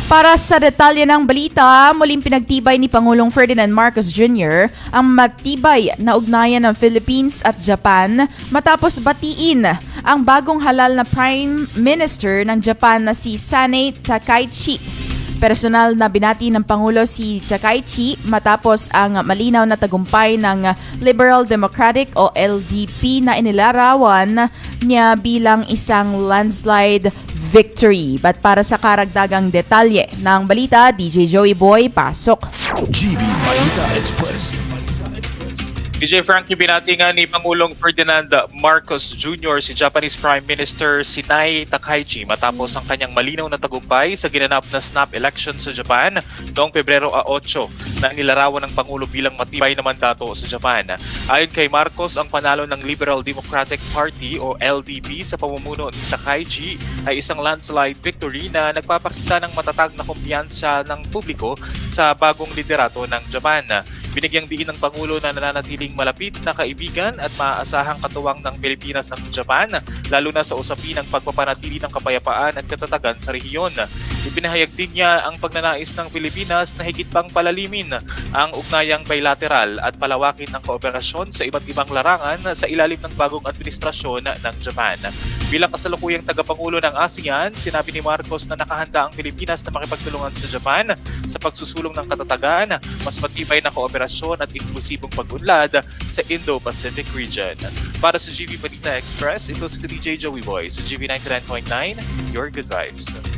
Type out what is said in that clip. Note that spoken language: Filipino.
Para sa detalye ng balita, muling pinagtibay ni Pangulong Ferdinand Marcos Jr. ang matibay na ugnayan ng Philippines at Japan matapos batiin ang bagong halal na Prime Minister ng Japan na si Sanei Takaichi. Personal na binati ng Pangulo si Takaichi matapos ang malinaw na tagumpay ng Liberal Democratic o LDP na inilarawan niya bilang isang landslide victory. But para sa karagdagang detalye ng balita, DJ Joey Boy, pasok. GB Balita Express. DJ Frankie, binati nga ni Pangulong Ferdinand Marcos Jr. si Japanese Prime Minister Sanei Takaichi matapos ang kanyang malinaw na tagumpay sa ginanap na snap election sa Japan noong Pebrero 8 na nilarawan ng Pangulo bilang matibay na mandato sa Japan. Ayon kay Marcos, ang panalo ng Liberal Democratic Party o LDP sa pamumuno ni Takaichi ay isang landslide victory na nagpapakita ng matatag na kumpiyansa ng publiko sa bagong liderato ng Japan. Binigyang diin ng Pangulo na nananatiling malapit na kaibigan at maaasahang katuwang ng Pilipinas ng Japan, lalo na sa usapin ng pagpapanatili ng kapayapaan at katatagan sa rehiyon. Ipinahayag din niya ang pagnanais ng Pilipinas na higit pang palalimin ang ugnayang bilateral at palawakin ang kooperasyon sa iba't ibang larangan sa ilalim ng bagong administrasyon ng Japan. Bilang kasalukuyang tagapangulo ng ASEAN, sinabi ni Marcos na nakahanda ang Pilipinas na makipagtulungan sa Japan sa pagsusulong ng katatagan, mas matibay na kooperasyon at inklusibong pag-unlad sa Indo-Pacific region. Para sa GB Balita Express, ito si DJ Joey Boy sa GB 99.9, Your Good Vibes.